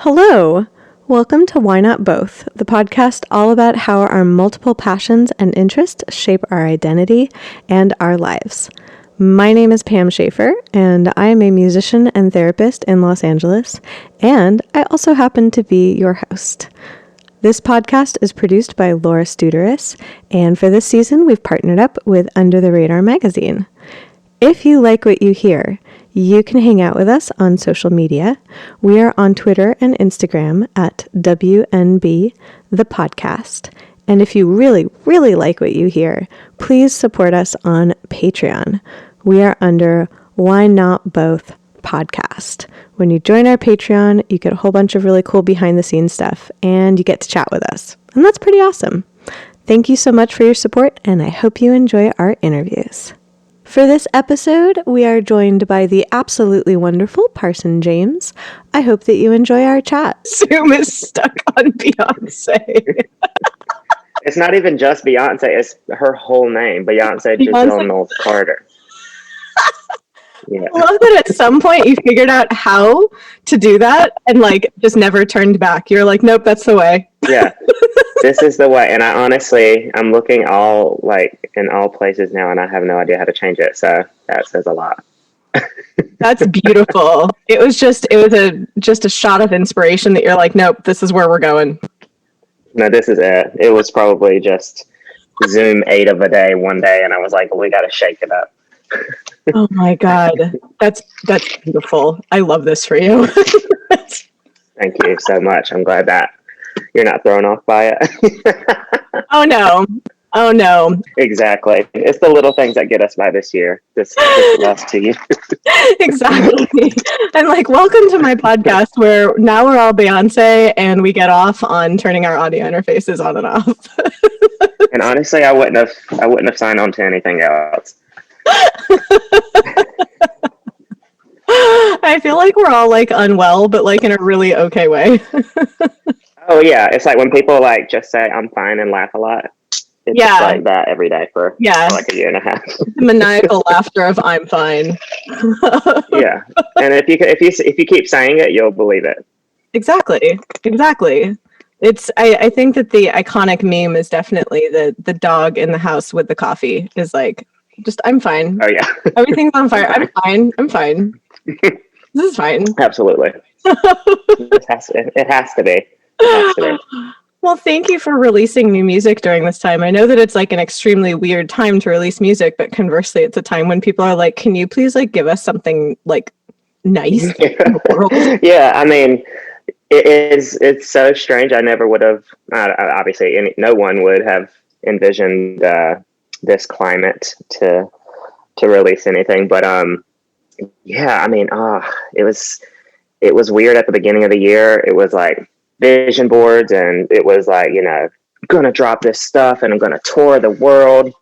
Hello! Welcome to Why Not Both, the podcast all about how our multiple passions and interests shape our identity and our lives. My name is Pam Schaefer, and I am a musician and therapist in Los Angeles, and I also happen to be your host. This podcast is produced by Laura Studeris, and for this season, we've partnered up with Under the Radar magazine. If you like what you hear, you can hang out with us on social media. We are on Twitter and Instagram at WNB the podcast. And if you really, really like what you hear, please support us on Patreon. We are under Why Not Both podcast. When you join our Patreon, you get a whole bunch of really cool behind the scenes stuff, and you get to chat with us. And that's pretty awesome. Thank you so much for your support, and I hope you enjoy our interviews. For this episode, we are joined by the absolutely wonderful Parson James. I hope that you enjoy our chat. Zoom is stuck on Beyonce. It's not even just Beyonce, it's her whole name, Beyonce Giselle Knowles Carter. Yeah. I love that at some point you figured out how to do that and just never turned back. You're like, nope, that's the way. Yeah, this is the way. And I'm looking in all places now, and I have no idea how to change it. So that says a lot. That's beautiful. It was just a shot of inspiration that you're like, nope, this is where we're going. No, this is it. It was probably just Zoom 8 of a day one day, and I was like, we got to shake it up. Oh my God. That's beautiful. I love this for you. Thank you so much. I'm glad that you're not thrown off by it. Oh no. Exactly. It's the little things that get us by this year. This last 2 years. Exactly. And welcome to my podcast where now we're all Beyonce and we get off on turning our audio interfaces on and off. And honestly, I wouldn't have signed on to anything else. I feel like we're all unwell, but in a really okay way. Oh yeah, it's when people just say I'm fine and laugh a lot. It's just like that every day for a year and a half. The maniacal laughter of I'm fine. Yeah, and if you keep saying it, you'll believe it. Exactly. It's I think that the iconic meme is definitely the dog in the house with the coffee is just I'm fine. Oh yeah, everything's on fire. I'm fine. This is fine. Absolutely. It has to be. Well, thank you for releasing new music during this time. I know that it's an extremely weird time to release music, but conversely, it's a time when people are can you please give us something nice? Yeah, I mean, it's so strange. I never would have, obviously, no one would have envisioned this climate to release anything, but yeah, I mean, it was weird at the beginning of the year. It was vision boards, and it was gonna drop this stuff and I'm gonna tour the world.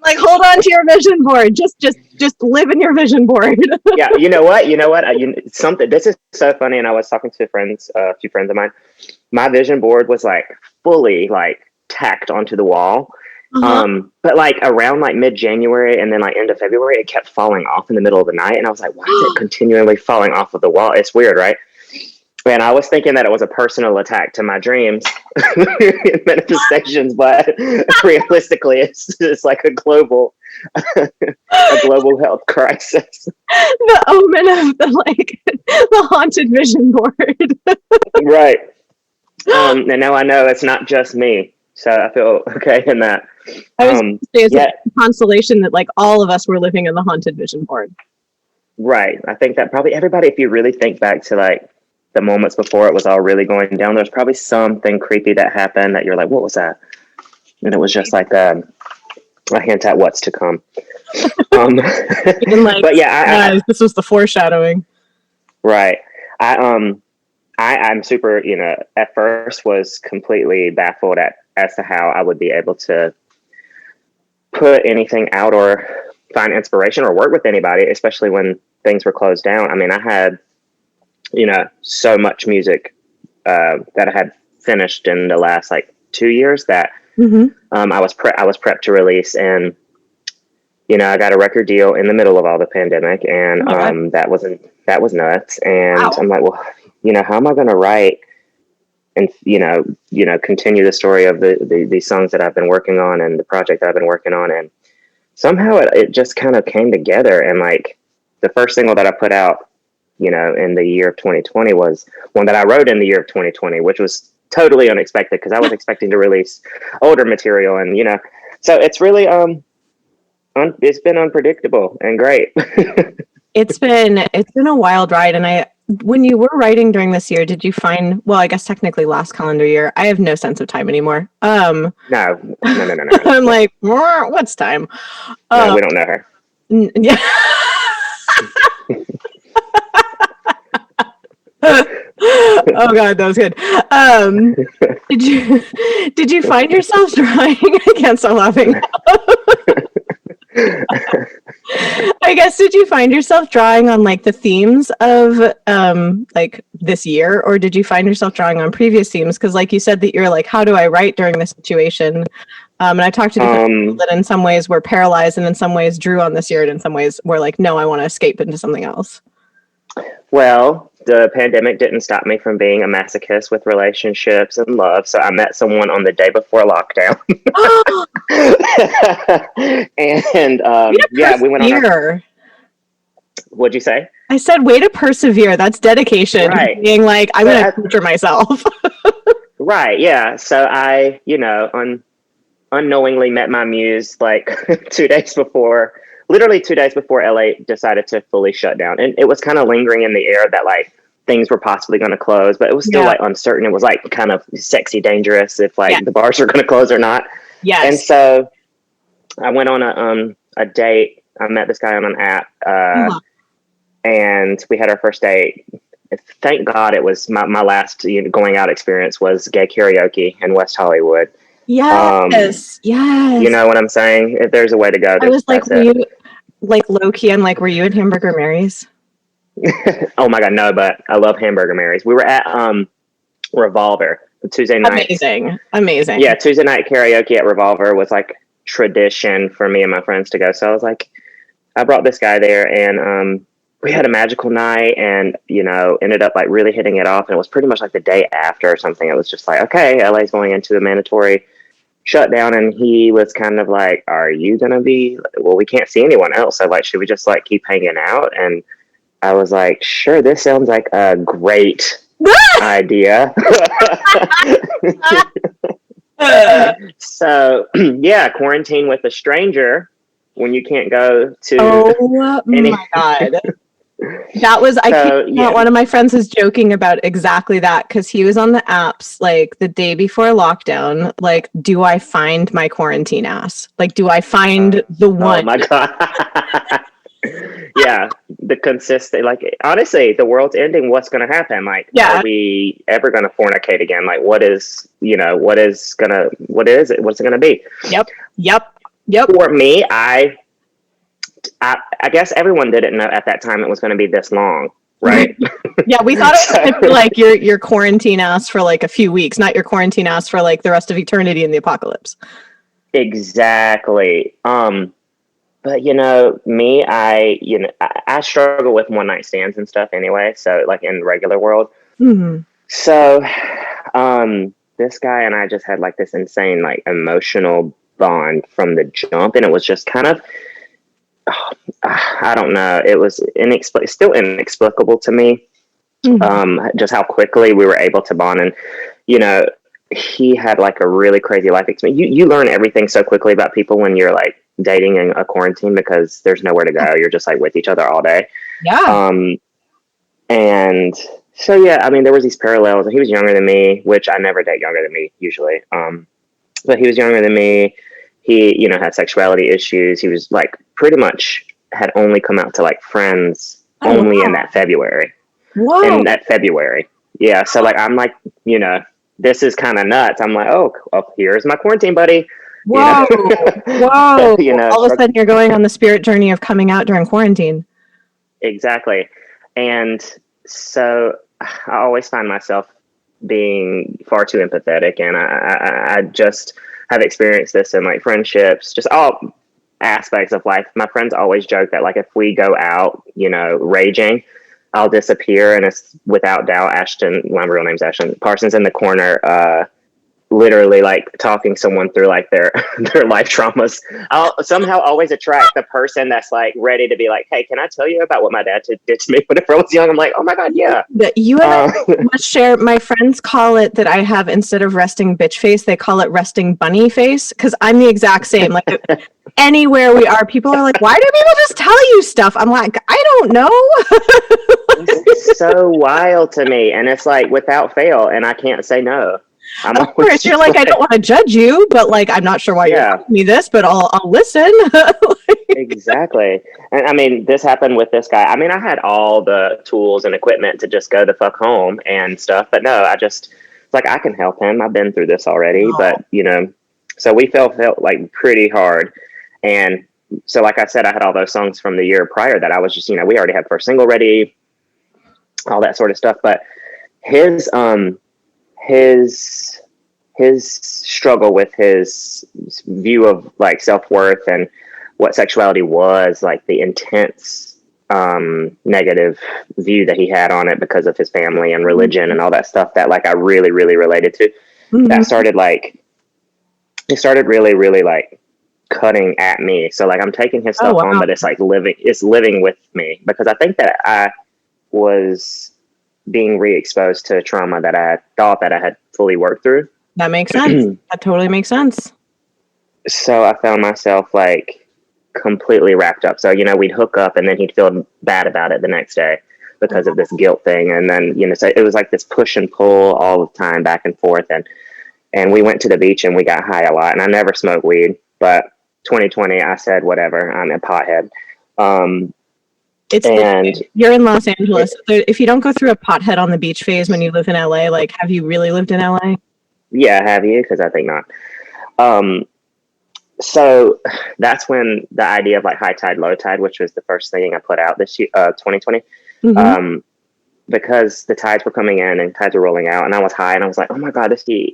I'm hold on to your vision board. Just live in your vision board. Yeah, you know what? Something. This is so funny. And I was talking to a few friends of mine. My vision board was fully tacked onto the wall. Uh-huh. But around mid-January and then end of February, it kept falling off in the middle of the night. And I was like, why is it continually falling off of the wall? It's weird, right? And I was thinking that it was a personal attack to my dreams manifestations, but realistically, it's a global health crisis. The omen of the haunted vision board. Right. And now I know it's not just me. So I feel okay in that. I was going to say it's a consolation that all of us were living in the haunted vision board. Right. I think that probably everybody, if you really think back to the moments before it was all really going down, there's probably something creepy that happened that you're like, what was that? And it was just a hint at what's to come. But yeah, this was the foreshadowing. Right. I'm super, at first was completely baffled as to how I would be able to put anything out or find inspiration or work with anybody, especially when things were closed down. I mean, I had, so much music that I had finished in the last 2 years that I was prepped to release. And I got a record deal in the middle of all the pandemic, and that was nuts. And Wow. I'm like, well, how am I going to write and continue the story of these songs that I've been working on and the project that I've been working on? And somehow it just kind of came together. And like the first single that I put out, in the year of 2020 was one that I wrote in the year of 2020, which was totally unexpected because I was expecting to release older material. And, so it's really, it's been unpredictable and great. It's been a wild ride. And when you were writing during this year, did you find, well, I guess technically last calendar year, I have no sense of time anymore. No. I'm like, what's time? No, we don't know her. Yeah. Oh God, that was good. Did you find yourself drawing? I can't stop laughing. I guess, did you find yourself drawing on like the themes of like this year, or did you find yourself drawing on previous themes? Because like you said that you're like, how do I write during this situation? And I talked to different people that in some ways were paralyzed and in some ways drew on this year and in some ways were like, no, I want to escape into something else. Well, the pandemic didn't stop me from being a masochist with relationships and love. So I met someone on the day before lockdown. And we went on. What'd you say? I said, way to persevere. That's dedication. Right. Being like, I'm going to torture myself. Right. Yeah. So I, unknowingly met my muse like 2 days before. Literally 2 days before LA decided to fully shut down. And it was kind of lingering in the air that like things were possibly going to close, but it was still like uncertain. It was like kind of sexy dangerous if like the bars are going to close or not. Yes. And so I went on a date. I met this guy on an app and we had our first date. Thank God it was my last going out experience was gay karaoke in West Hollywood. Yes. Yes. You know what I'm saying? If there's a way to go, I was like, were you like low key? I'm like, were you at Hamburger Mary's? Oh my God, no, but I love Hamburger Mary's. We were at Revolver Tuesday night. Amazing. Yeah, Tuesday night karaoke at Revolver was like tradition for me and my friends to go. So I was like, I brought this guy there and we had a magical night and, ended up like really hitting it off. And it was pretty much like the day after or something. It was just like, okay, LA's going into a mandatory shutdown. And he was kind of like, are you going to be, well, we can't see anyone else. So like, should we just like keep hanging out? And I was like, sure, this sounds like a great idea. So yeah, quarantine with a stranger when you can't go to. Oh my God. That was, one of my friends was joking about exactly that because he was on the apps like the day before lockdown. Like, do I find my quarantine ass? Like, do I find the one? Oh my God. Yeah, the consistent, like, honestly, the world's ending. What's going to happen? Like, are we ever going to fornicate again? Like, what's it going to be? Yep. For me, I guess everyone didn't know at that time it was going to be this long, right? Yeah, we thought it was going to be like your quarantine ass for like a few weeks, not your quarantine ass for like the rest of eternity in the apocalypse. Exactly. But me, I struggle with one night stands and stuff anyway. So like in the regular world. Mm-hmm. So, this guy and I just had like this insane, like emotional bond from the jump. And it was just kind of, I don't know. It was still inexplicable to me. Mm-hmm. Just how quickly we were able to bond. And, he had like a really crazy life experience. You learn everything so quickly about people when you're like dating in a quarantine because there's nowhere to go. You're just like with each other all day. Yeah. And so, yeah, I mean, there was these parallels. He was younger than me, which I never date younger than me usually. But he was younger than me. He, had sexuality issues. He was like pretty much had only come out to like friends in that February. Whoa. In that February. Yeah. So like, I'm like, this is kind of nuts. I'm like, oh, here's my quarantine buddy. Whoa. Whoa. All of a sudden you're going on the spirit journey of coming out during quarantine. Exactly. And so I always find myself being far too empathetic. And I just have experienced this in like friendships, just all aspects of life. My friends always joke that like if we go out, you know, raging, I'll disappear, and it's without doubt Ashton. My real name's Ashton. Parson's in the corner, literally like talking someone through like their their life traumas. I'll somehow always attract the person that's like ready to be like, hey, can I tell you about what my dad did to me whenever I was young? I'm like, oh my god, yeah. That you and I must share. My friends call it that I have, instead of resting bitch face, they call it resting bunny face, because I'm the exact same. Like anywhere we are, people are like, why do people just tell you stuff? I'm like, I don't know. It's so wild to me, and it's like without fail, and I can't say no. I'm of course, you're like, I don't want to judge you, but like, I'm not sure why you're telling me this, but I'll listen. Exactly. And I mean, this happened with this guy. I mean, I had all the tools and equipment to just go the fuck home and stuff, but no, it's like, I can help him. I've been through this already, but you know, so we felt like pretty hard. And so, like I said, I had all those songs from the year prior that I was just, you know, we already had first single ready, all that sort of stuff. But his struggle with his view of like self-worth and what sexuality was, like the intense negative view that he had on it because of his family and religion and all that stuff that like I really, really related to. That started really, really like cutting at me. So like I'm taking his stuff on, but it's like living with me, because I think that I was being re-exposed to trauma that I thought that I had fully worked through. That makes sense. That totally makes sense. So I found myself like completely wrapped up. So, you know, we'd hook up and then he'd feel bad about it the next day because of this guilt thing. And then, you know, so it was like this push and pull all the time, back and forth. And we went to the beach and we got high a lot. And I never smoked weed, but 2020, I said, whatever, I'm a pothead. You're in Los Angeles. If you don't go through a pothead on the beach phase when you live in LA, like, have you really lived in LA? Yeah, have you? Because I think not. So that's when the idea of like high tide, low tide, which was the first thing I put out this year, 2020, because the tides were coming in and tides were rolling out, and I was high, and I was like, oh my god, he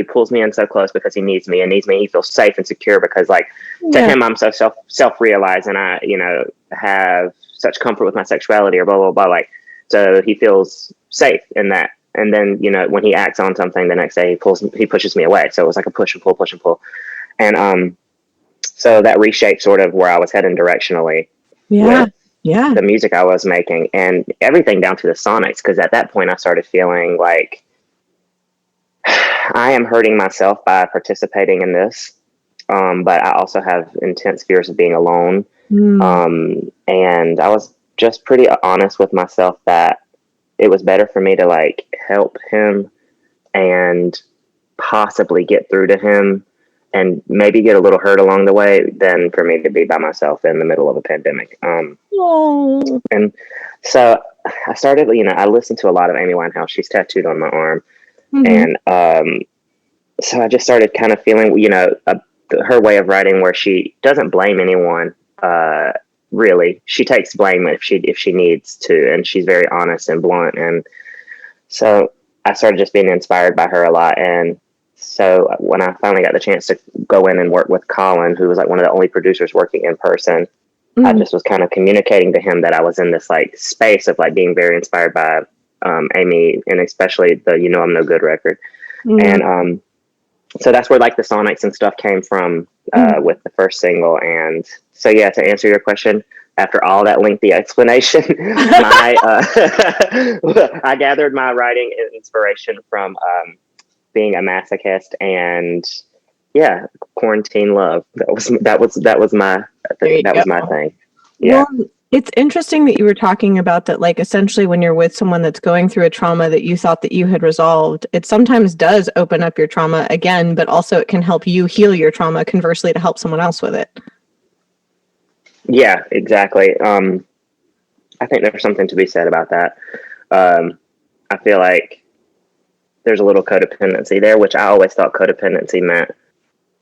pulls me in so close because he needs me. He feels safe and secure because like to him, I'm so self-realized, and I, you know, have such comfort with my sexuality or blah, blah, blah. Like, so he feels safe in that. And then, you know, when he acts on something the next day, he pushes me away. So it was like a push and pull. And, so that reshaped sort of where I was heading directionally. With the music I was making and everything down to the sonics. Cause at that point I started feeling like I am hurting myself by participating in this. But I also have intense fears of being alone. And I was just pretty honest with myself that it was better for me to like help him and possibly get through to him and maybe get a little hurt along the way than for me to be by myself in the middle of a pandemic. And so I started, you know, I listened to a lot of Amy Winehouse. She's tattooed on my arm. And so I just started kind of feeling, you know, her way of writing where she doesn't blame anyone. Really, she takes blame if she needs to, and she's very honest and blunt. And so I started just being inspired by her a lot. And so when I finally got the chance to go in and work with Colin, who was like one of the only producers working in person, I just was kind of communicating to him that I was in this like space of like being very inspired by Amy, and especially the "You Know I'm No Good" record. And so that's where like the sonics and stuff came from with the first single. And so, yeah, to answer your question, after all that lengthy explanation, I gathered my writing inspiration from being a masochist and quarantine love. That was my thing. Yeah. Well, it's interesting that you were talking about that, like, essentially when you're with someone that's going through a trauma that you thought that you had resolved, it sometimes does open up your trauma again, but also it can help you heal your trauma, conversely, to help someone else with it. Yeah, exactly. I think there's something to be said about that. I feel like there's a little codependency there, which I always thought codependency meant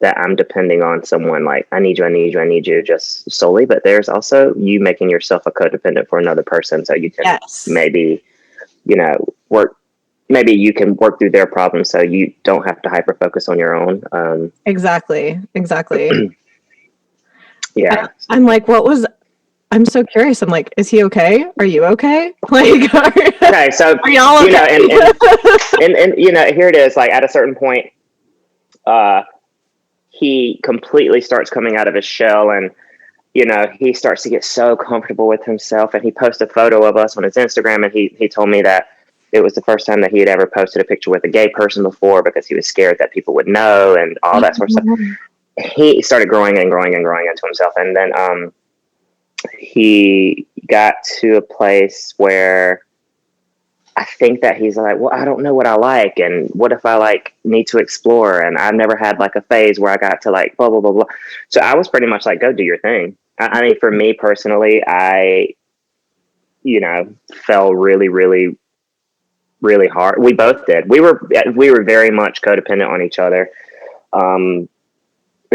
that I'm depending on someone, like I need you just solely, but there's also you making yourself a codependent for another person. So you can maybe, you know, maybe you can work through their problems so you don't have to hyper focus on your own. Exactly. Yeah. I'm like, I'm so curious. I'm like, is he okay? Are you okay? Like, Okay, so are y'all okay? and here it is. Like at a certain point, he completely starts coming out of his shell, and he starts to get so comfortable with himself. And he posted a photo of us on his Instagram, and he told me that it was the first time that he had ever posted a picture with a gay person before because he was scared that people would know and all that sort of stuff. He started growing and growing and growing into himself, and then he got to a place where I think that he's like, well, I don't know what I like, and what if I like need to explore, and I've never had like a phase where I got to like blah blah blah blah. So I was pretty much like, go do your thing. I mean, for me personally, I fell really really really hard. We both did. We were very much codependent on each other, in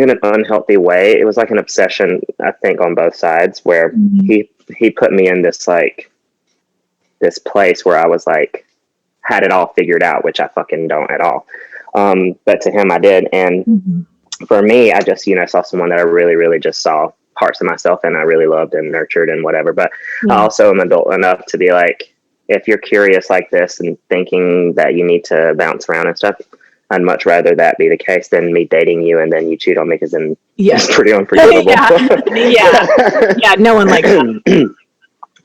an unhealthy way. It was like an obsession, I think, on both sides, where he put me in this like this place where I was like had it all figured out, which I fucking don't at all. But to him, I did. And for me, I just, saw someone that I really, really just saw parts of myself and I really loved and nurtured and whatever. But I also am adult enough to be like, if you're curious like this and thinking that you need to bounce around and stuff, I'd much rather that be the case than me dating you and then you cheat on me, because then it's pretty unforgivable. Yeah, no one likes that.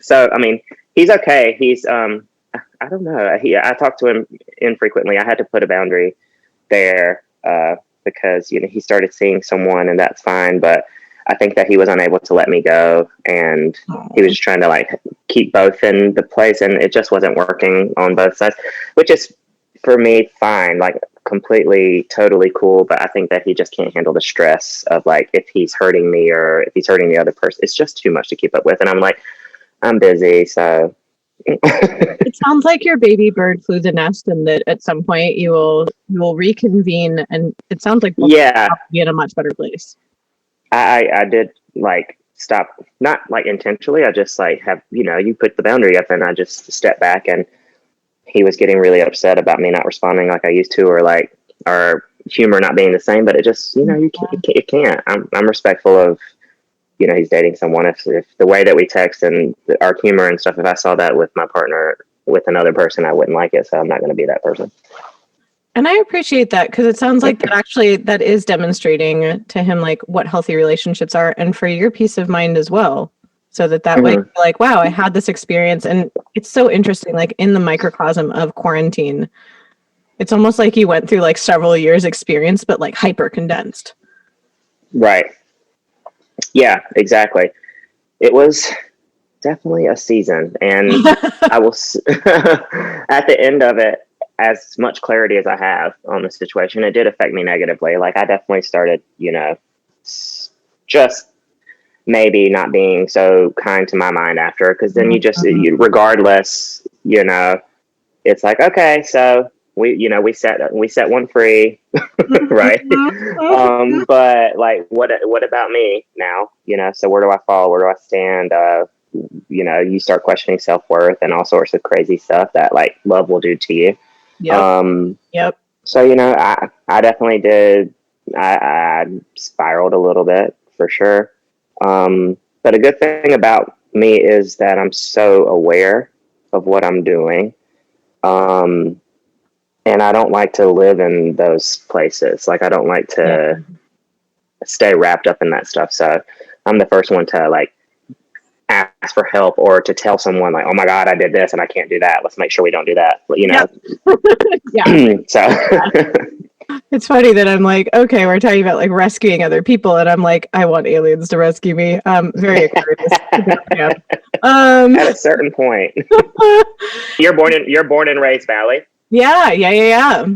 So, I mean, he's okay. He's, I don't know. I talked to him infrequently. I had to put a boundary there because, he started seeing someone, and that's fine. But I think that he was unable to let me go, and he was just trying to like keep both in the place, and it just wasn't working on both sides, which is for me fine, like completely, totally cool. But I think that he just can't handle the stress of like if he's hurting me or if he's hurting the other person. It's just too much to keep up with, and I'm like, I'm busy, so. It sounds like your baby bird flew the nest, and that at some point you will reconvene, and it sounds like be in a much better place. I did like stop, not like intentionally. I just like have, you put the boundary up, and I just stepped back, and he was getting really upset about me not responding like I used to, or like our humor not being the same. But it just, you can't. I'm respectful of, he's dating someone. If the way that we text and our humor and stuff, if I saw that with my partner, with another person, I wouldn't like it. So I'm not going to be that person. And I appreciate that, because it sounds like that is demonstrating to him like what healthy relationships are, and for your peace of mind as well. So that way, you're like, wow, I had this experience. And it's so interesting, like in the microcosm of quarantine, it's almost like you went through like several years experience, but like hyper condensed. Right. Yeah, exactly. It was definitely a season, and I will at the end of it, as much clarity as I have on the situation, it did affect me negatively. Like I definitely started, just maybe not being so kind to my mind after, because then regardless, it's like, okay, so we set one free, right? But like, what about me now? So where do I fall? Where do I stand? You start questioning self-worth and all sorts of crazy stuff that like love will do to you. Yep. So, I definitely did. I spiraled a little bit for sure. But a good thing about me is that I'm so aware of what I'm doing. And I don't like to live in those places. Like I don't like to stay wrapped up in that stuff. So I'm the first one to like ask for help, or to tell someone like, oh my God, I did this and I can't do that. Let's make sure we don't do that. So it's funny that I'm like, okay, we're talking about like rescuing other people, and I'm like, I want aliens to rescue me. Very Aquarius. At a certain point. You're born in raised Valley. Yeah.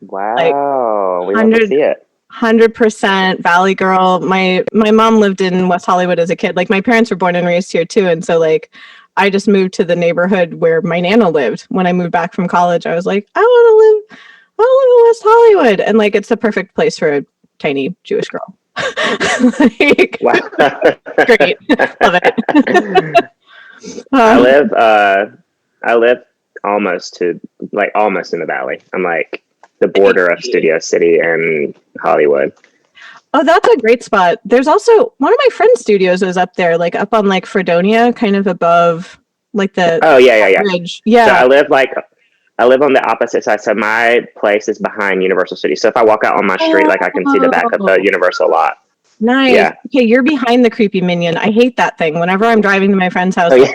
Wow, we love to see it. 100% Valley girl. My mom lived in West Hollywood as a kid. Like my parents were born and raised here too, and so like I just moved to the neighborhood where my Nana lived. When I moved back from college, I was like, I want to live in West Hollywood, and like it's the perfect place for a tiny Jewish girl. Like, wow. Great, love it. I live almost in the Valley. I'm like the border of Studio City and Hollywood. Oh, that's a great spot. There's also one of my friend's studios is up there, like up on like Fredonia, kind of above like the Oh yeah. bridge. So Yeah. I live on the opposite side. So my place is behind Universal Studios. So if I walk out on my street, like I can see the back of the Oh, Universal lot. nice. Yeah. Okay, you're behind the creepy minion. I hate that thing. Whenever I'm driving to my friend's house, Oh yeah.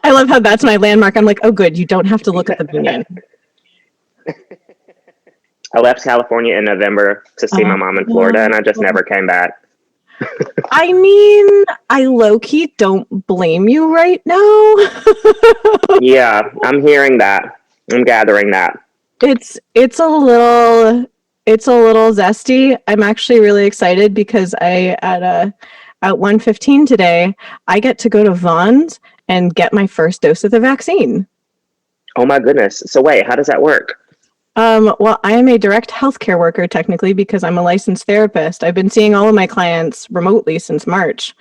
I love how that's my landmark. I'm like, oh, good. You don't have to look at the minion. I left California in November to see my mom in Florida, and I just never came back. I mean, I low-key don't blame you right now. Yeah, I'm hearing that. I'm gathering that. It's a little zesty. I'm actually really excited because at 1:15 today, I get to go to Vaughn's and get my first dose of the vaccine. Oh my goodness. So wait, how does that work? Well, I am a direct healthcare worker technically because I'm a licensed therapist. I've been seeing all of my clients remotely since March.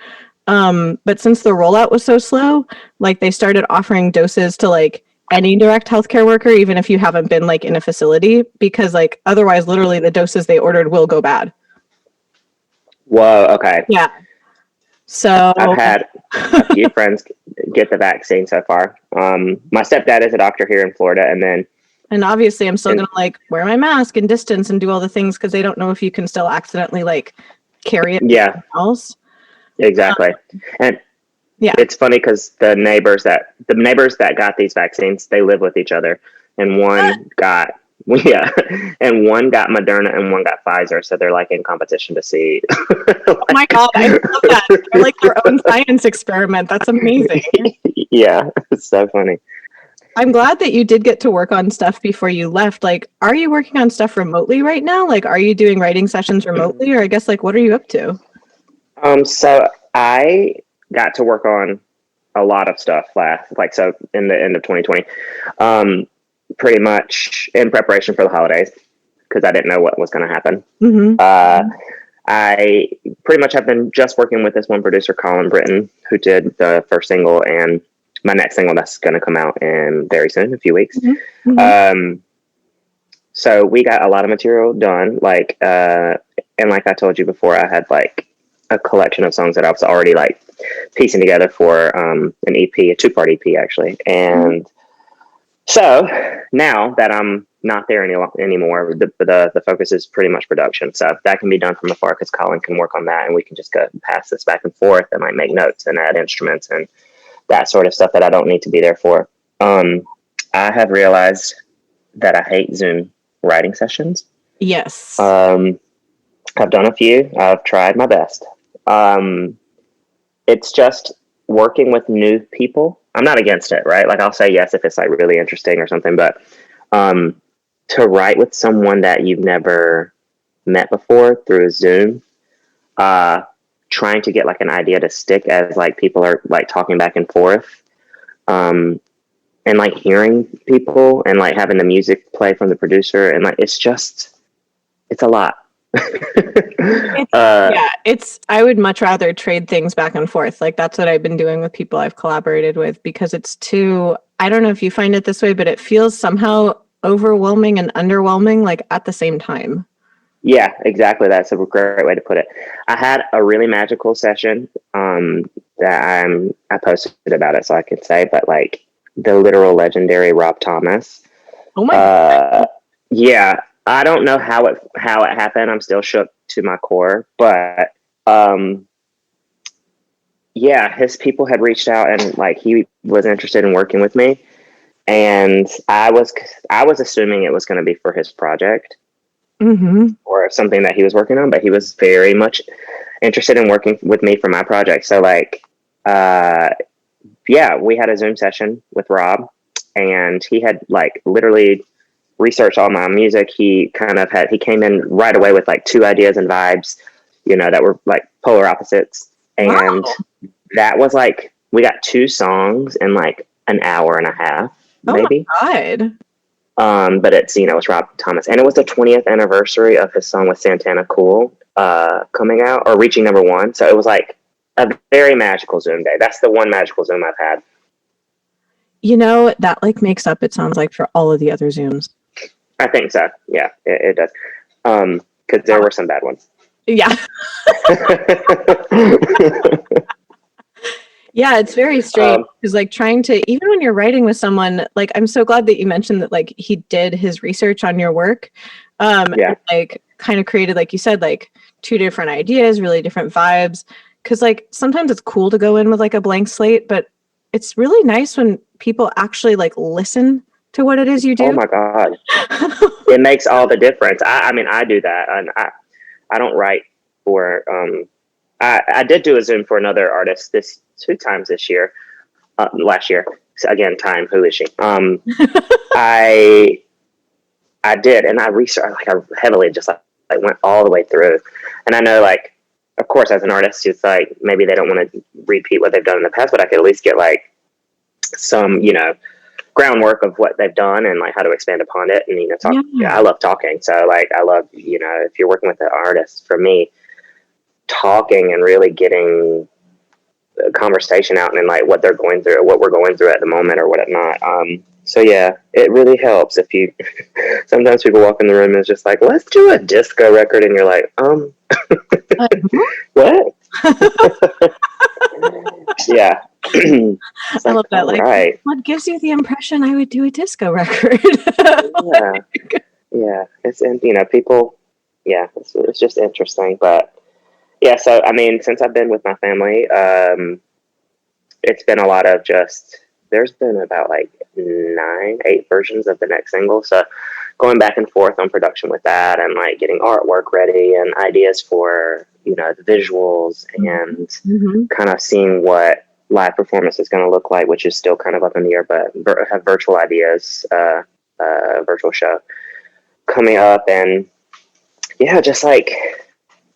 But since the rollout was so slow, like they started offering doses to like any direct healthcare worker, even if you haven't been like in a facility, because like otherwise, literally the doses they ordered will go bad. Whoa, okay. Yeah. So I've had a few friends get the vaccine so far. My stepdad is a doctor here in Florida, and obviously I'm still gonna like wear my mask and distance and do all the things because they don't know if you can still accidentally like carry it yeah, else. exactly. And Yeah. it's funny because the neighbors that got these vaccines, they live with each other, and one got and one got Moderna and one got Pfizer, so they're like in competition to see. Oh my god, I love that. They're like their own science experiment. That's amazing. Yeah, it's so funny. I'm glad that you did get to work on stuff before you left. Like, are you working on stuff remotely right now? Like, are you doing writing sessions remotely? Or I guess, like, what are you up to? So I got to work on a lot of stuff so in the end of 2020, pretty much in preparation for the holidays because I didn't know what was going to happen. Mm-hmm. I pretty much have been just working with this one producer, Colin Britton, who did the first single and my next single that's going to come out in very soon, a few weeks. Mm-hmm. So we got a lot of material done, and like I told you before, I had like a collection of songs that I was already like piecing together for an EP, a 2-part EP actually. And so now that I'm not there anymore, the focus is pretty much production. So that can be done from afar because Colin can work on that, and we can just go pass this back and forth and like make notes and add instruments and that sort of stuff that I don't need to be there for. I have realized that I hate Zoom writing sessions. Yes. I've done a few. I've tried my best. It's just working with new people. I'm not against it, right? Like I'll say yes if it's like really interesting or something, but to write with someone that you've never met before through Zoom, trying to get like an idea to stick as like people are like talking back and forth, and like hearing people and like having the music play from the producer and like it's a lot. I would much rather trade things back and forth. Like that's what I've been doing with people I've collaborated with because it's too, I don't know if you find it this way, but it feels somehow overwhelming and underwhelming like at the same time. Yeah, exactly. That's a great way to put it. I had a really magical session that I posted about it so I could say, but like the literal legendary Rob Thomas. Oh my God. Yeah. I don't know how it happened. I'm still shook to my core, but yeah, his people had reached out and like he was interested in working with me, and I was assuming it was going to be for his project or something that he was working on, but he was very much interested in working with me for my project. So like, yeah, we had a Zoom session with Rob, and he had like literally researched all my music. He came in right away with like 2 ideas and vibes, that were like polar opposites. And that was like, we got 2 songs in like an hour and a half, maybe. Oh my God. But it's, it's Rob Thomas, and it was the 20th anniversary of his song with Santana Cool, coming out or reaching #1. So it was like a very magical Zoom day. That's the one magical Zoom I've had. That like makes up, it sounds like, for all of the other Zooms. I think so. Yeah, it does. Because there were some bad ones. Yeah. Yeah, it's very strange because like trying to, even when you're writing with someone, like I'm so glad that you mentioned that like he did his research on your work. And, like kind of created, like you said, like two different ideas, really different vibes. Cause like sometimes it's cool to go in with like a blank slate, but it's really nice when people actually like listen to what it is you do. Oh my God. It makes all the difference. I mean, I do that. And I don't write for, I did do a Zoom for another artist two times this year, last year. So again, time, who is she? I did, and I researched, like I heavily just like went all the way through. And I know, like, of course, as an artist, it's like, maybe they don't want to repeat what they've done in the past, but I could at least get like some, groundwork of what they've done and like how to expand upon it. And, talk. Yeah, I love talking. So like, I love, if you're working with an artist, for me, talking and really getting a conversation out and like what they're going through or what we're going through at the moment or whatnot. So yeah, it really helps if you, sometimes people walk in the room and it's just like, let's do a disco record. And you're like, what? Yeah. I love that. Like, right. What gives you the impression I would do a disco record? Yeah. It's, and people, it's just interesting, but yeah. So, I mean, since I've been with my family, it's been a lot of there's been about like 8 versions of the next single. So going back and forth on production with that and like getting artwork ready and ideas for, the visuals and kind of seeing what live performance is going to look like, which is still kind of up in the air, but have virtual ideas, virtual show coming up. And yeah, just like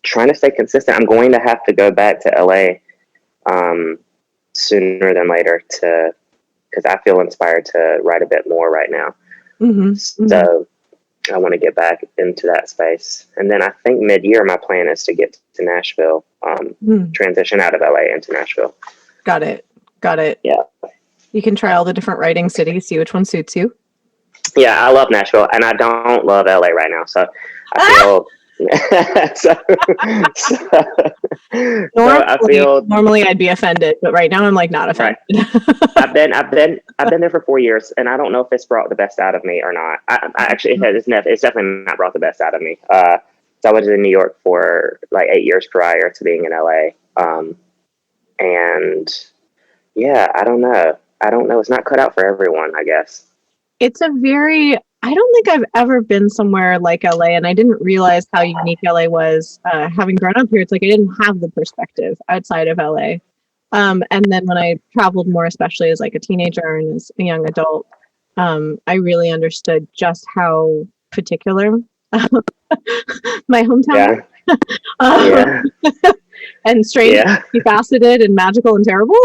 trying to stay consistent. I'm going to have to go back to LA sooner than later because I feel inspired to write a bit more right now. So I want to get back into that space. And then I think mid-year, my plan is to get to Nashville, transition out of LA into Nashville. Got it. Yeah. You can try all the different writing cities, see which one suits you. Yeah, I love Nashville, and I don't love LA right now. So I feel... Normally I'd be offended, but right now I'm like not offended. Right. I've been there for 4 years, and I don't know if it's brought the best out of me or not. I actually it's definitely not brought the best out of me. So I was in New York for like 8 years prior to being in LA, and yeah, I don't know. It's not cut out for everyone, I guess. It's I don't think I've ever been somewhere like LA, and I didn't realize how unique LA was. Having grown up here, it's like I didn't have the perspective outside of LA. And then when I traveled more, especially as like a teenager and as a young adult, I really understood just how particular my hometown is. And strange, multifaceted, and magical and terrible.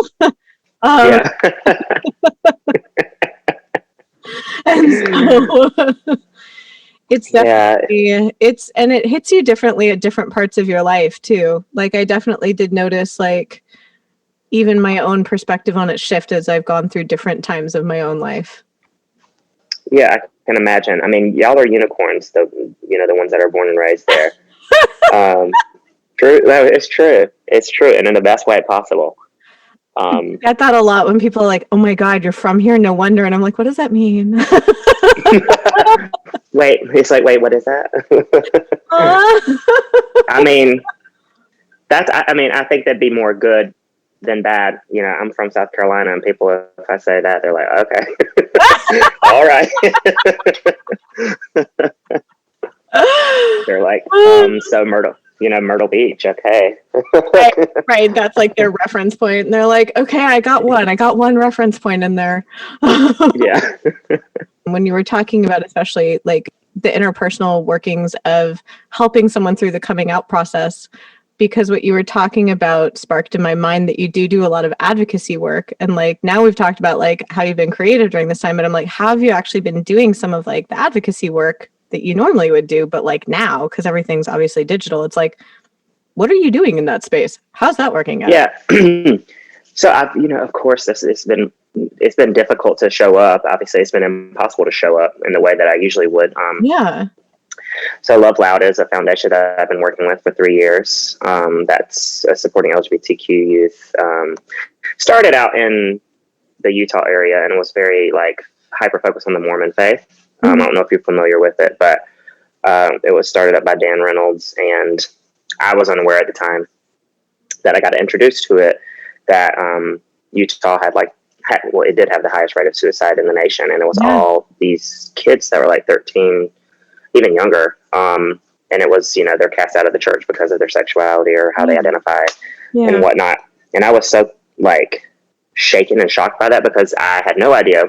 And so it's definitely it hits you differently at different parts of your life too. Like I definitely did notice like even my own perspective on it shift as I've gone through different times of my own life. Yeah, I can imagine. I mean, y'all are unicorns, the ones that are born and raised there. True. No, it's true. It's true, and in the best way possible. I get that a lot when people are like, "Oh my God, you're from here? No wonder." And I'm like, "What does that mean?" Wait, what is that? I mean, I think that'd be more good than bad. I'm from South Carolina, and people, if I say that, they're like, "Okay, all right." They're like, so Myrtle Beach, okay. Right. That's like their reference point. And they're like, okay, I got one reference point in there. Yeah. When you were talking about especially like the interpersonal workings of helping someone through the coming out process, because what you were talking about sparked in my mind that you do a lot of advocacy work. And like now we've talked about like how you've been creative during this time, but I'm like, how have you actually been doing some of like the advocacy work that you normally would do, but like now, because everything's obviously digital, it's like, what are you doing in that space? How's that working out? Yeah. So I've, of course, it's been it's been difficult to show up. Obviously, it's been impossible to show up in the way that I usually would. Yeah. So LoveLoud is a foundation that I've been working with for 3 years. That's supporting LGBTQ youth. Started out in the Utah area and was very like hyper focused on the Mormon faith. I don't know if you're familiar with it, but it was started up by Dan Reynolds, and I was unaware at the time that I got introduced to it that Utah it did have the highest rate of suicide in the nation, and it was all these kids that were like 13, even younger, and it was, you know, they're cast out of the church because of their sexuality or how they identify and whatnot. And I was so like shaken and shocked by that because I had no idea.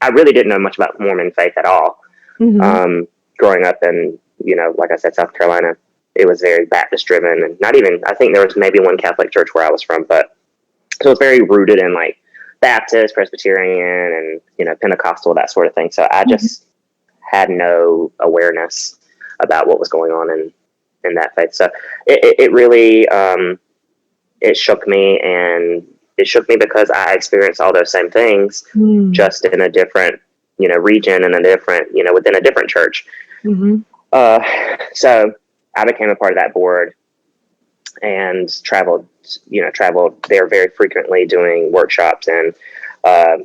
I really didn't know much about Mormon faith at all. Growing up in, you know, like I said, South Carolina, it was very Baptist driven, and not even, I think there was maybe one Catholic church where I was from, but so it was very rooted in like Baptist, Presbyterian, and, you know, Pentecostal, that sort of thing. So I just had no awareness about what was going on in that faith. So it really, it shook me, and it shook me because I experienced all those same things, just in a different, you know, region and a different, you know, within a different church. So I became a part of that board and traveled there very frequently, doing workshops and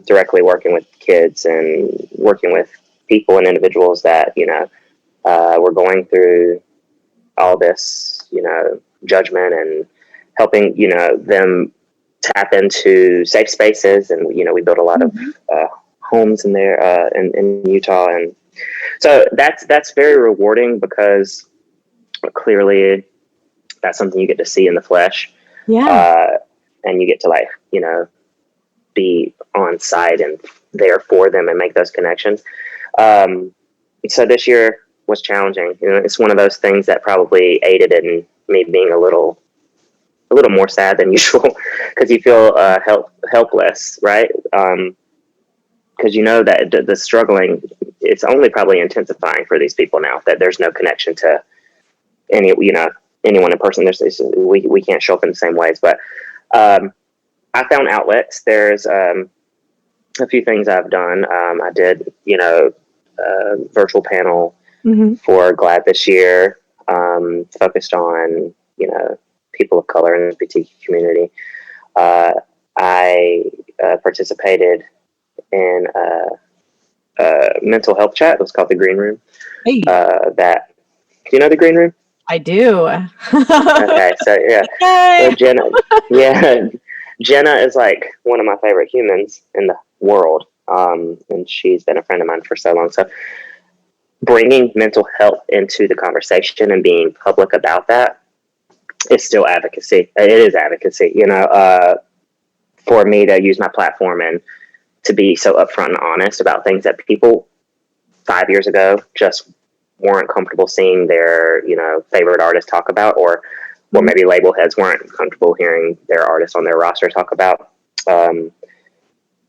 directly working with kids and working with people and individuals that, you know, were going through all this, you know, judgment, and helping, you know, them tap into safe spaces. And, you know, we built a lot of homes in there in Utah. And so that's very rewarding because clearly that's something you get to see in the flesh. And you get to, like, you know, be on site and there for them and make those connections. So this year was challenging. You know, it's one of those things that probably aided in me being a little more sad than usual, because you feel helpless, right? Because you know that the struggling, it's only probably intensifying for these people now that there's no connection to anyone in person. We can't show up in the same ways, but I found outlets. There's a few things I've done. I did, you know, a virtual panel for GLAD this year, focused on, you know, people of color in the LGBTQ community. I participated in a mental health chat. It was called the Green Room. Do you know the Green Room? I do. Okay, so yeah. So Jenna is like one of my favorite humans in the world, and she's been a friend of mine for so long. So bringing mental health into the conversation and being public about that is still advocacy. It is advocacy, you know, for me to use my platform and to be so upfront and honest about things that people 5 years ago just weren't comfortable seeing their, you know, favorite artist talk about, or maybe label heads weren't comfortable hearing their artist on their roster talk about.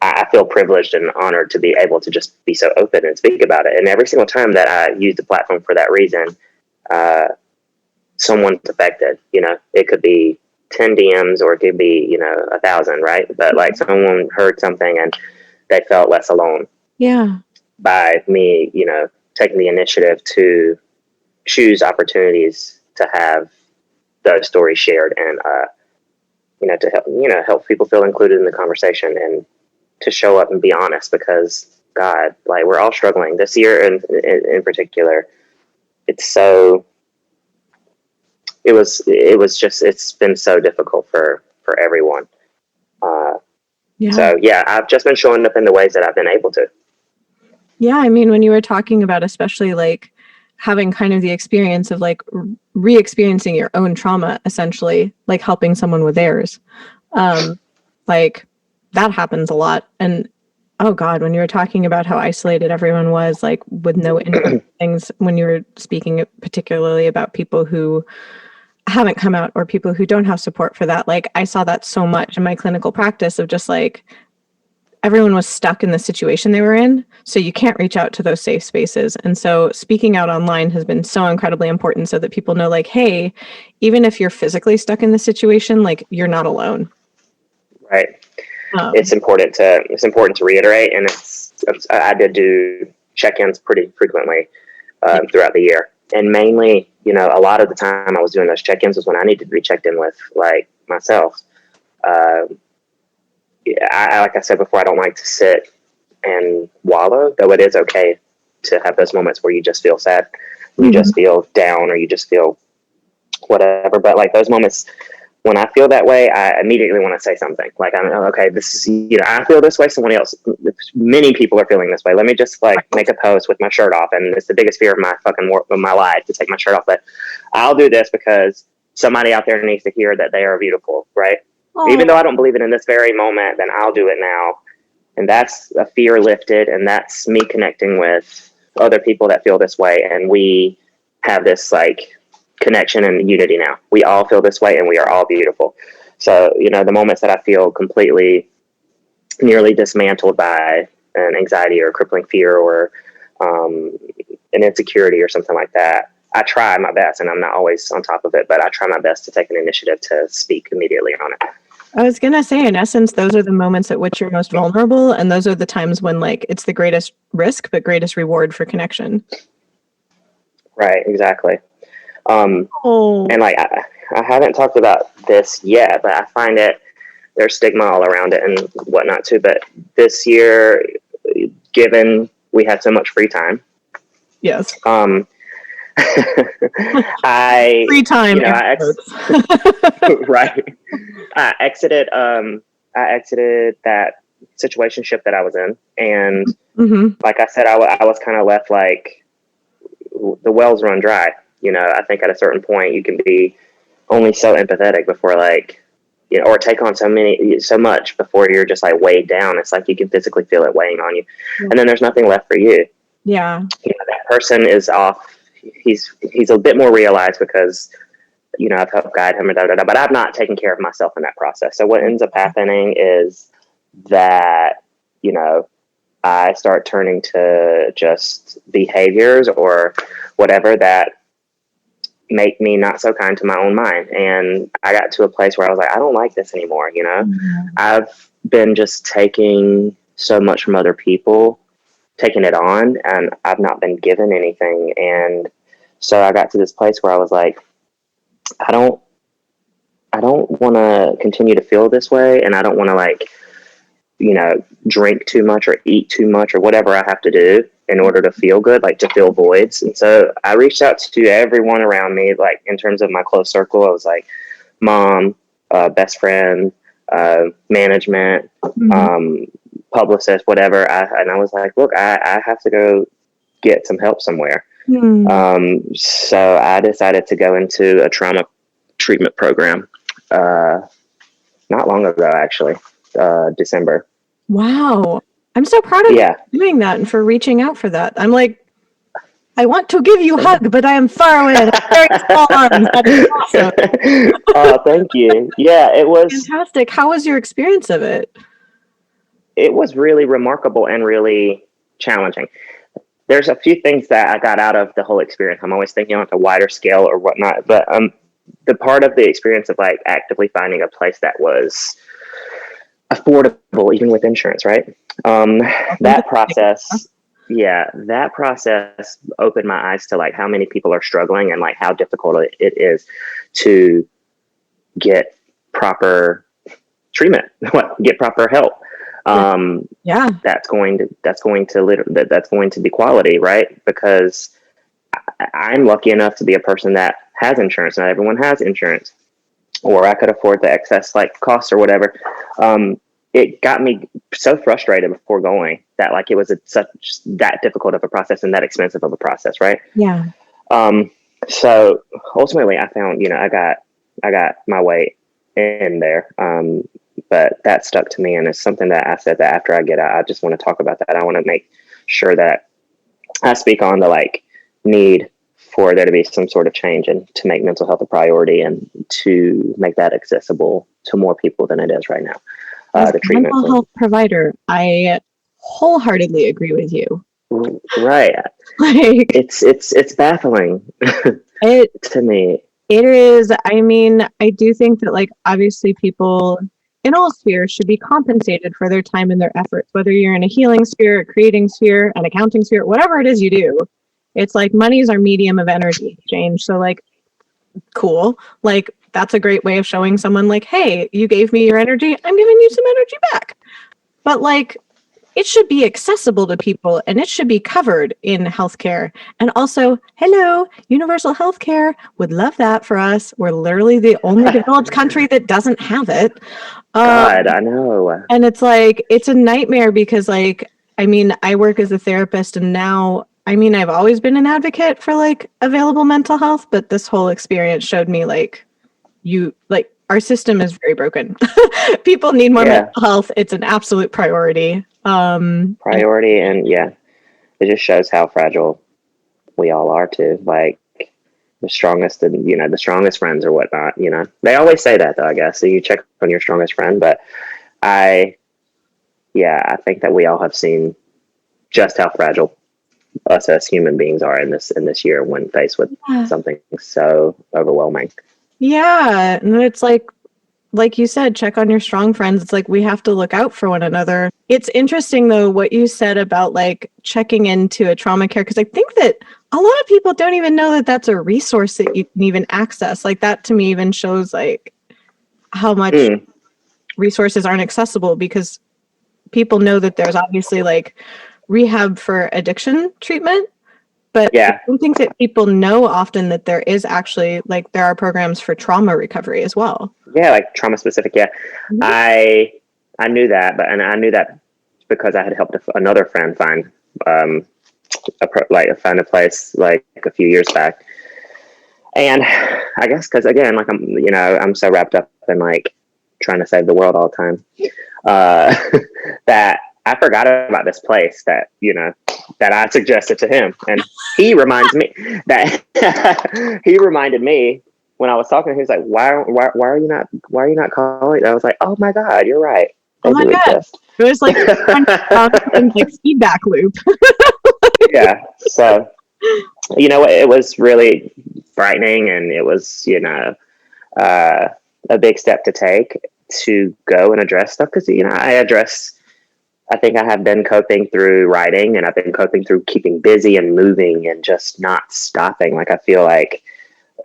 I feel privileged and honored to be able to just be so open and speak about it. And every single time that I use the platform for that reason, someone's affected. You know, it could be 10 DMs or it could be, you know, 1,000, right? But like someone heard something and they felt less alone. Yeah. By me, you know, taking the initiative to choose opportunities to have those stories shared and, you know, to help people feel included in the conversation and to show up and be honest, because God, like, we're all struggling this year in particular. It's been so difficult for everyone. So yeah, I've just been showing up in the ways that I've been able to. Yeah, I mean, when you were talking about especially like having kind of the experience of like re-experiencing your own trauma, essentially, like helping someone with theirs, like that happens a lot. And oh God, when you were talking about how isolated everyone was, like with no things, when you were speaking particularly about people who haven't come out or people who don't have support for that, like I saw that so much in my clinical practice of just like, everyone was stuck in the situation they were in, so you can't reach out to those safe spaces. And so speaking out online has been so incredibly important so that people know, like, hey, even if you're physically stuck in the situation, like, you're not alone. Right. it's important to reiterate. And I did do check-ins pretty frequently throughout the year, and mainly, a lot of the time I was doing those check-ins was when I needed to be checked in with, like, myself. Like I said before, I don't like to sit and wallow, though it is okay to have those moments where you just feel sad, you just feel down, or you just feel whatever. But like those moments when I feel that way, I immediately want to say something. Like, I'm okay, this is, I feel this way. Someone else, many people are feeling this way. Let me just like make a post with my shirt off. And it's the biggest fear of my life, to take my shirt off. But I'll do this because somebody out there needs to hear that they are beautiful, right? Oh. Even though I don't believe it in this very moment, then I'll do it now. And that's a fear lifted. And that's me connecting with other people that feel this way. And we have this like connection and unity now. We all feel this way and we are all beautiful. So, the moments that I feel completely nearly dismantled by an anxiety or crippling fear or an insecurity or something like that, I try my best, and I'm not always on top of it, but I try my best to take an initiative to speak immediately on it. I was going to say, in essence, those are the moments at which you're most vulnerable. And those are the times when like it's the greatest risk, but greatest reward for connection. Right. Exactly. And like, I haven't talked about this yet, but I find there's stigma all around it and whatnot too. But this year, given we had so much free time. Yes. Free time. Right. I exited that situationship that I was in. And like I said, I was kind of left like the wells run dry. I think at a certain point you can be only so empathetic before like, or take on so much before you're just like weighed down. It's like you can physically feel it weighing on you. And then there's nothing left for you. Yeah. That person is off. He's a bit more realized because, I've helped guide him, but I've not taken care of myself in that process. So what ends up happening is that, I start turning to just behaviors or whatever that make me not so kind to my own mind. And I got to a place where I was like, I don't like this anymore. I've been just taking so much from other people, taking it on, and I've not been given anything. And so I got to this place where I was like, I don't want to continue to feel this way. And I don't want to like, drink too much or eat too much or whatever I have to do in order to feel good, like to fill voids. And so I reached out to everyone around me, like in terms of my close circle. I was like mom, best friend, management, publicist, whatever. And I was like, look, I have to go get some help somewhere. So I decided to go into a trauma treatment program, not long ago, actually, December. Wow. I'm so proud of you doing that and for reaching out for that. I'm like, I want to give you a hug, but I am far away. Very small arms. That is awesome. Oh, thank you. Yeah, it was fantastic. How was your experience of it? It was really remarkable and really challenging. There's a few things that I got out of the whole experience. I'm always thinking on a wider scale or whatnot, but the part of the experience of like actively finding a place that was affordable, even with insurance, right? That process opened my eyes to like how many people are struggling and like how difficult it is to get proper treatment, get proper help. That's going to be quality, right? Because I'm lucky enough to be a person that has insurance. Not everyone has insurance, or I could afford the excess like costs or whatever. It got me so frustrated before going that like it was such that difficult of a process and that expensive of a process, right? Yeah. So ultimately, I found I got my way in there. But that stuck to me, and it's something that I said that after I get out, I just want to talk about that. I want to make sure that I speak on the like need for there to be some sort of change and to make mental health a priority and to make that accessible to more people than it is right now. As a mental health provider, I wholeheartedly agree with you. Right. Like it's baffling to me. It is. I mean, I do think that like obviously people in all spheres should be compensated for their time and their efforts, whether you're in a healing sphere, a creating sphere, an accounting sphere, whatever it is you do. It's like money is our medium of energy exchange. So like, cool. Like, that's a great way of showing someone like, hey, you gave me your energy, I'm giving you some energy back. But like, it should be accessible to people and it should be covered in healthcare. And also, hello, universal healthcare would love that for us. We're literally the only developed country that doesn't have it. God, I know. And it's like, it's a nightmare because, like, I mean, I work as a therapist and now, I mean, I've always been an advocate for like available mental health, but this whole experience showed me like, our system is very broken. People need more mental health. It's an absolute priority. Priority, and it just shows how fragile we all are too. Like the strongest, and the strongest friends or whatnot. They always say that though. I guess so. You check on your strongest friend, but I think that we all have seen just how fragile us as human beings are in this year when faced with something so overwhelming. Yeah, and it's like you said, check on your strong friends. It's like we have to look out for one another. It's interesting, though, what you said about like checking into a trauma care, because I think that a lot of people don't even know that that's a resource that you can even access. Like that to me even shows like how much resources aren't accessible, because people know that there's obviously like rehab for addiction treatment. But I don't think that people know often that there is actually like there are programs for trauma recovery as well. Yeah, like trauma specific. Yeah, I knew that, but I knew that because I had helped another friend find a place like a few years back, and I guess because again, like I'm so wrapped up in like trying to save the world all the time that I forgot about this place that that I suggested to him, and he reminds me that he reminded me when I was talking. He was like, "Why are you not calling?" I was like, "Oh my God, you're right. They oh my do God, exist." it was like like feedback loop. Yeah, so it was really frightening, and it was a big step to take to go and address stuff because I think I have been coping through writing, and I've been coping through keeping busy and moving and just not stopping. Like I feel like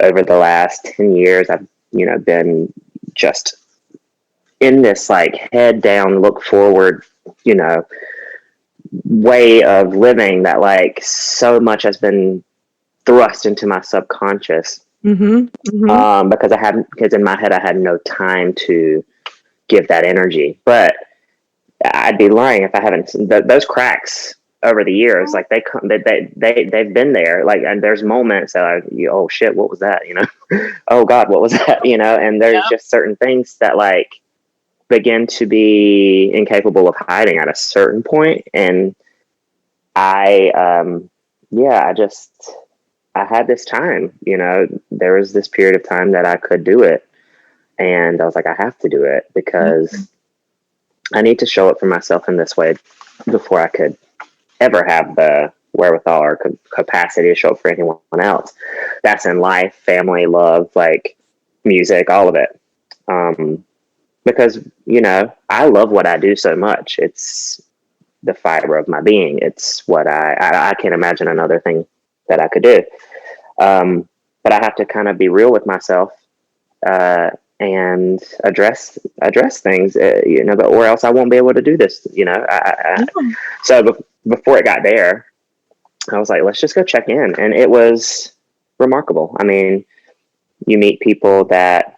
over the last 10 years, I've been just in this like head down, look forward, way of living that like so much has been thrust into my subconscious. Because in my head I had no time to give that energy, but I'd be lying if I haven't seen those cracks over the years. Like they've been there. Like, and there's moments that oh shit, what was that? Oh God, what was that? And there's just certain things that like begin to be incapable of hiding at a certain point. And I had this time, there was this period of time that I could do it. And I was like, I have to do it because I need to show up for myself in this way before I could ever have the wherewithal or capacity to show up for anyone else. That's in life, family, love, like music, all of it. Because, I love what I do so much. It's the fiber of my being. It's what I can't imagine another thing that I could do. But I have to kind of be real with myself, and address things, but or else I won't be able to do this. So before it got there, I was like, let's just go check in, and it was remarkable. I mean, you meet people that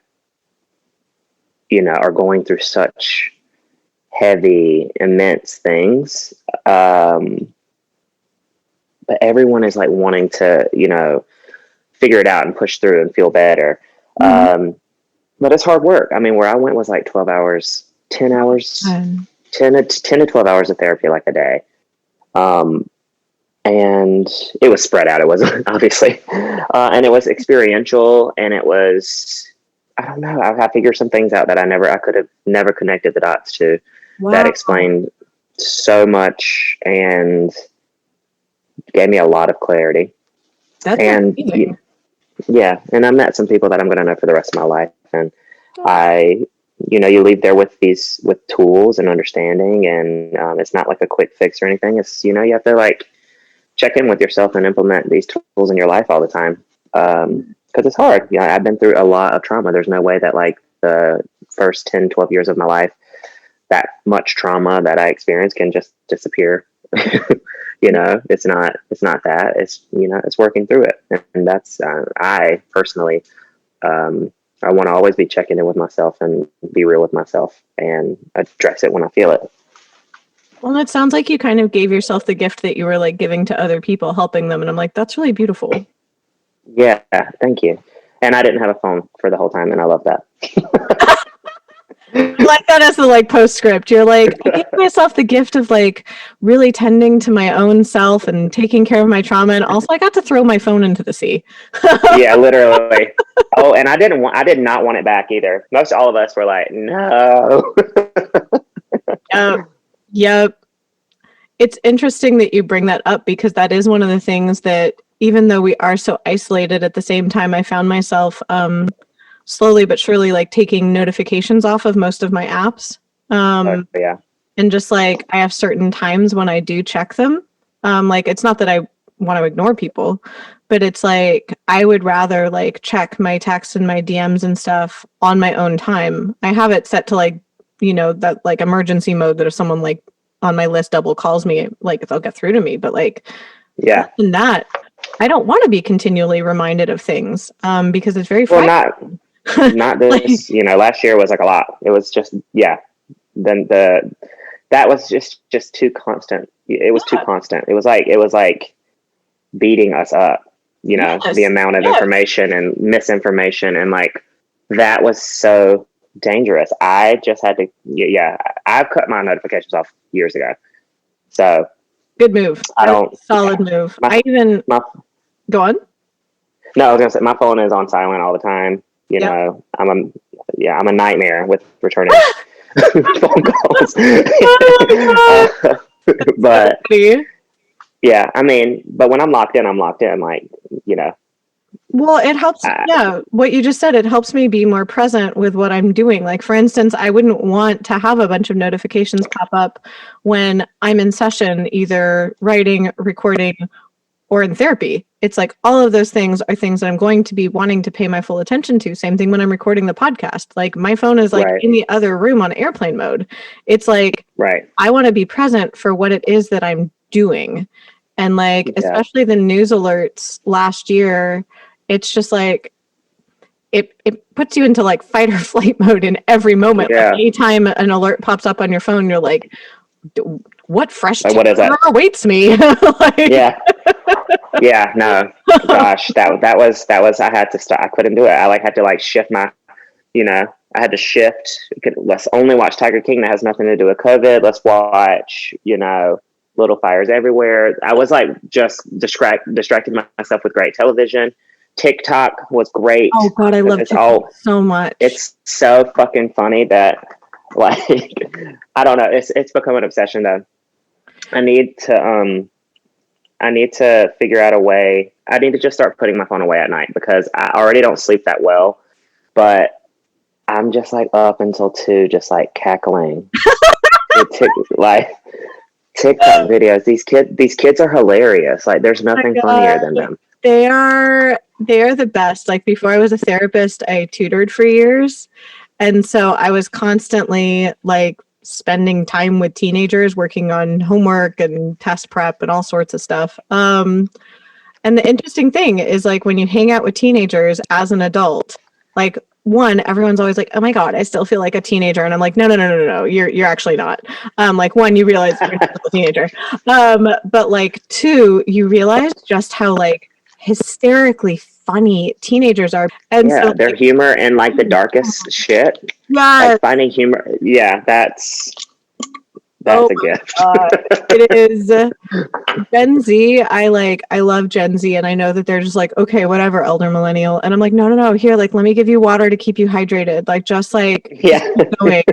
are going through such heavy, immense things, but everyone is like wanting to figure it out and push through and feel better. But it's hard work. I mean, where I went was like 12 hours, 10 hours, 10 to 12 hours of therapy, like a day. And it was spread out. It wasn't obviously, and it was experiential, and it was, I don't know. I figured some things out that I could have never connected the dots to. Wow. That explained so much and gave me a lot of clarity. That's amazing. Yeah, and I met some people that I'm going to know for the rest of my life, and I you leave there with tools and understanding, and it's not like a quick fix or anything. It's, you have to like check in with yourself and implement these tools in your life all the time. Cause it's hard. I've been through a lot of trauma. There's no way that like the first 10, 12 years of my life, that much trauma that I experienced can just disappear. It's not that. It's, it's working through it. And that's, I personally, I want to always be checking in with myself and be real with myself and address it when I feel it. Well, it sounds like you kind of gave yourself the gift that you were like giving to other people, helping them. And I'm like, that's really beautiful. Yeah, thank you. And I didn't have a phone for the whole time, and I love that. I like that as the like postscript. You're like, I gave myself the gift of like really tending to my own self and taking care of my trauma, and also I got to throw my phone into the sea. Yeah, literally. Oh, and I did not want it back either. Most all of us were like, no. Yep. It's interesting that you bring that up, because that is one of the things that, even though we are so isolated, at the same time, I found myself slowly but surely like taking notifications off of most of my apps. Yeah. And just like, I have certain times when I do check them. Like, it's not that I want to ignore people, but it's like, I would rather like check my texts and my DMs and stuff on my own time. I have it set to like, that like emergency mode, that if someone like on my list double calls me, like they'll get through to me. But like, yeah, other than that, I don't want to be continually reminded of things, because it's very not this. Last year was like a lot. It was just Then that was just too constant. It was too constant. It was like beating us up. Yes. The amount of information and misinformation, and like that was so dangerous. I just had to. I've cut my notifications off years ago. So. Good move. Solid move. Go on. No, I was gonna say my phone is on silent all the time. I'm a nightmare with returning phone calls. But yeah, I mean, but when I'm locked in, like, Well, it helps. What you just said, it helps me be more present with what I'm doing. Like, for instance, I wouldn't want to have a bunch of notifications pop up when I'm in session, either writing, recording, or in therapy. It's like all of those things are things that I'm going to be wanting to pay my full attention to. Same thing when I'm recording the podcast. Like, my phone is like in the other room on airplane mode. It's like, I want to be present for what it is that I'm doing. And like, especially the news alerts last year, it's just like, it puts you into like fight or flight mode in every moment. Like, anytime an alert pops up on your phone, you're like, what fresh terror awaits me? No, gosh, that was I had to start. I couldn't do it. I like had to like shift my, I had to shift. Let's only watch Tiger King. That has nothing to do with COVID. Let's watch, Little Fires Everywhere. I was like just distracting myself with great television. TikTok was great. Oh God, I love TikTok so much. It's so fucking funny that, like, I don't know. It's become an obsession though. I need to figure out a way. I need to just start putting my phone away at night, because I already don't sleep that well, but I'm just like up until 2, just like cackling. Like TikTok videos. These kids are hilarious. Like, there's nothing funnier than them. They are the best. Like, before I was a therapist, I tutored for years. And so I was constantly like spending time with teenagers, working on homework and test prep and all sorts of stuff. And the interesting thing is, like, when you hang out with teenagers as an adult, like, one, everyone's always like, oh my God, I still feel like a teenager. And I'm like, no, you're actually not. Like, one, you realize you're not a teenager. But like, two, you realize just how like hysterically funny teenagers are. And so, their humor and like the darkest shit. Like, finding humor. Yeah, that's a gift. It is Gen Z. I love Gen Z, and I know that they're just like, okay, whatever, elder millennial. And I'm like, no, here, like, let me give you water to keep you hydrated. Like, just like, keep going.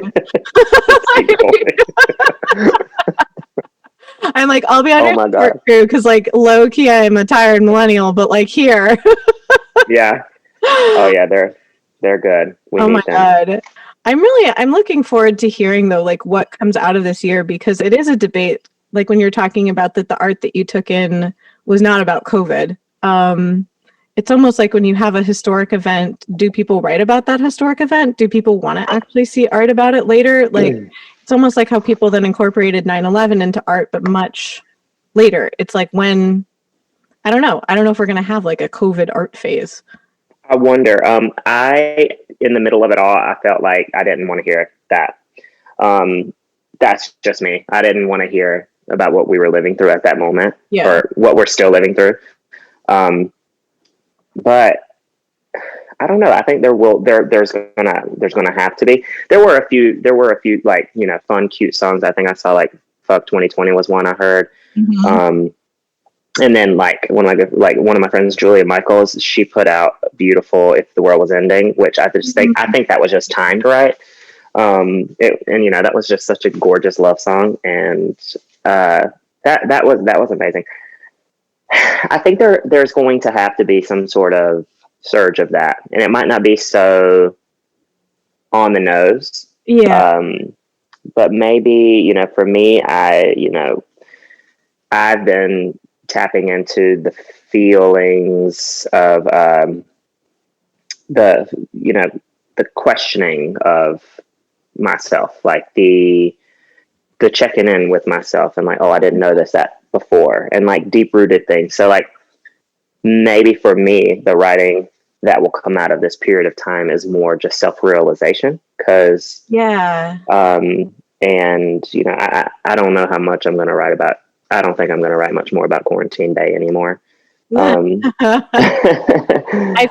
I'm like, I'll be on your support crew, because like, low key, I'm a tired millennial, but like, here. Yeah. Oh yeah, they're good. We need them. God. I'm looking forward to hearing though, like what comes out of this year, because it is a debate. Like when you're talking about that the art that you took in was not about COVID. It's almost like when you have a historic event, do people write about that historic event? Do people want to actually see art about it later? Like it's almost like how people then incorporated 9/11 into art, but much later. It's like when, I don't know if we're going to have like a COVID art phase. I wonder. In the middle of it all, I felt like I didn't want to hear that. That's just me. I didn't want to hear about what we were living through at that moment, or what we're still living through. But I don't know. I think there's gonna have to be. There were a few like, you know, fun, cute songs. I think I saw like "Fuck 2020" was one I heard. And then like one of my friends, Julia Michaels, she put out "Beautiful If the World Was Ending," which I just think that was just timed right. And you know, that was just such a gorgeous love song, and that was amazing. I think there's going to have to be some sort of surge of that, and it might not be so on the nose. But maybe, you know, for me, I've been tapping into the feelings of the questioning of myself, like the checking in with myself, and like, oh, I didn't know that before, and like deep rooted things. So like maybe for me, the writing that will come out of this period of time is more just self-realization, because and you know, I don't know how much I'm going to write about. I don't think I'm going to write much more about Quarantine Day anymore. I feel like,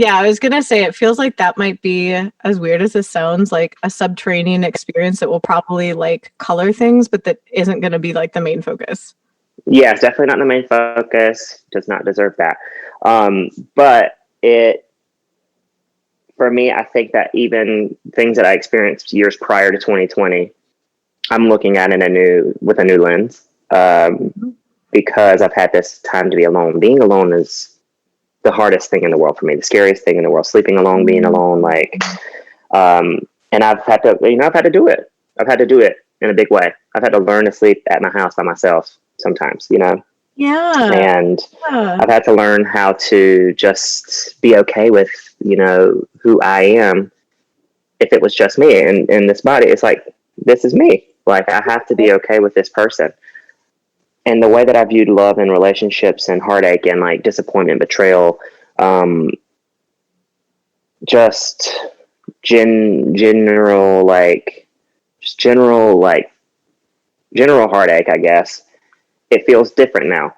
I was gonna say, it feels like that might be, as weird as this sounds, like a subterranean experience that will probably like color things, but that isn't going to be like the main focus. Yeah, it's definitely not the main focus. Does not deserve that. But for me, I think that even things that I experienced years prior to 2020, I'm looking at with a new lens. Because I've had this time to be alone. Being alone is the hardest thing in the world for me, the scariest thing in the world. Sleeping alone, being alone, like, and I've had to do it. I've had to do it in a big way. I've had to learn to sleep at my house by myself sometimes, you know? And I've had to learn how to just be okay with, you know, who I am. If it was just me and in this body, it's like, this is me. Like, I have to be okay with this person. And the way that I viewed love and relationships and heartache and like disappointment, betrayal, just general heartache, I guess, it feels different now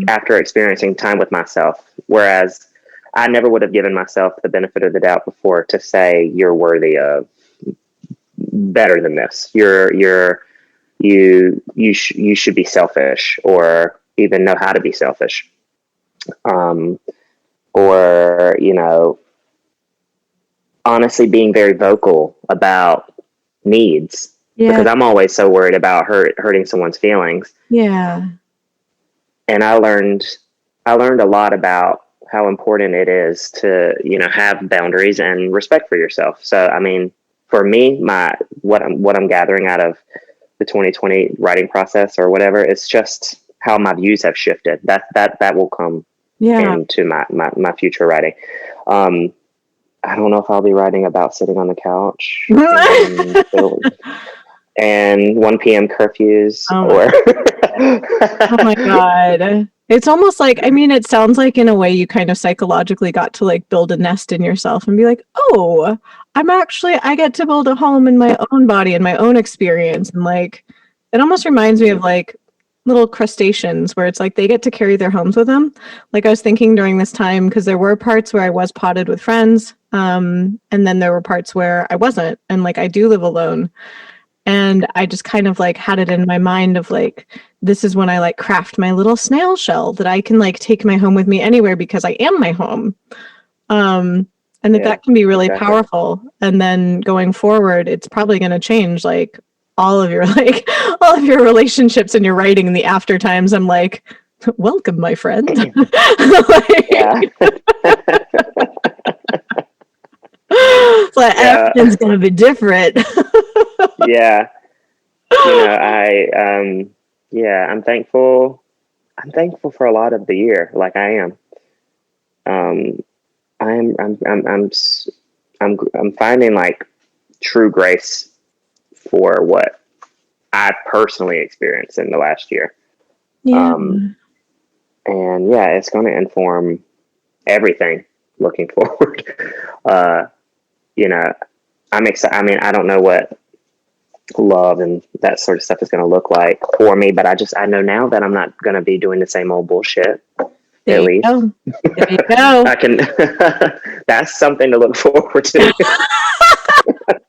after experiencing time with myself. Whereas I never would have given myself the benefit of the doubt before to say, you're worthy of better than this. You should be selfish, or even know how to be selfish. Or, you know, honestly being very vocal about needs, because I'm always so worried about hurting someone's feelings. And I learned a lot about how important it is to, you know, have boundaries and respect for yourself. So, I mean, for me, what I'm gathering out of the 2020 writing process or whatever, it's just how my views have shifted. That will come into my future writing. I don't know if I'll be writing about sitting on the couch and 1 p.m. curfews or oh my God. It's almost like, I mean, it sounds like in a way you kind of psychologically got to like build a nest in yourself and be like, oh, I get to build a home in my own body and my own experience. And like, it almost reminds me of like little crustaceans where it's like they get to carry their homes with them. Like I was thinking during this time, because there were parts where I was potted with friends. And then there were parts where I wasn't. And like, I do live alone. And I just kind of like had it in my mind of like, this is when I like craft my little snail shell that I can like take my home with me anywhere because I am my home. And that can be really powerful. And then going forward, it's probably going to change like all of your relationships and your writing in the after times. I'm like, welcome, my friend. So everything's gonna be different. Yeah. I'm thankful. I'm thankful for a lot of the year. Like I am. I'm finding like true grace for what I personally experienced in the last year. Yeah. And yeah, it's going to inform everything looking forward. I'm excited. I mean, I don't know what love and that sort of stuff is going to look like for me, but I know now that I'm not going to be doing the same old bullshit. There you go. There you go. I can. That's something to look forward to.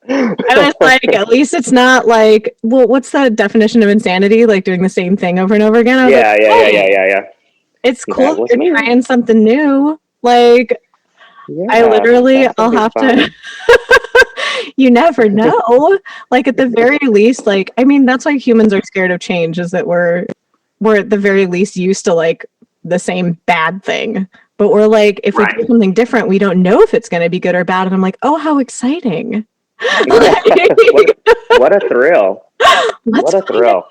I was like, at least it's not like, well, what's the definition of insanity? Like doing the same thing over and over again. I was Yeah. It's cool was you're me. trying something new. Like, I literally, I'll have to. You never know. Like at the very least, like I mean, that's why humans are scared of change. Is that we're at the very least used to like the same bad thing. But we're like, if we do something different, we don't know if it's going to be good or bad. And I'm like, oh, how exciting! What a thrill! What a thrill!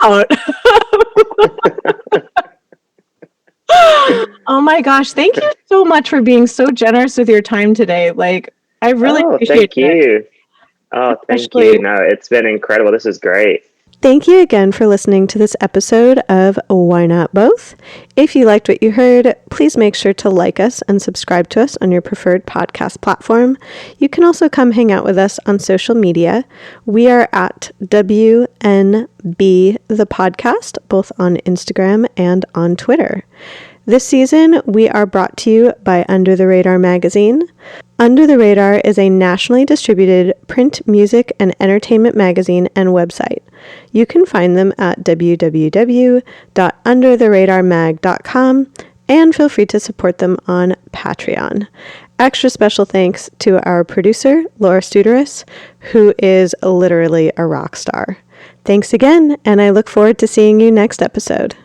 Oh my gosh! Thank you so much for being so generous with your time today. Like, I really appreciate it. Oh, thank you. No, it's been incredible. This is great. Thank you again for listening to this episode of Why Not Both. If you liked what you heard, please make sure to like us and subscribe to us on your preferred podcast platform. You can also come hang out with us on social media. We are at WNB the podcast, both on Instagram and on Twitter. This season, we are brought to you by Under the Radar magazine. Under the Radar is a nationally distributed print, music, and entertainment magazine and website. You can find them at www.undertheradarmag.com and feel free to support them on Patreon. Extra special thanks to our producer, Laura Studeris, who is literally a rock star. Thanks again, and I look forward to seeing you next episode.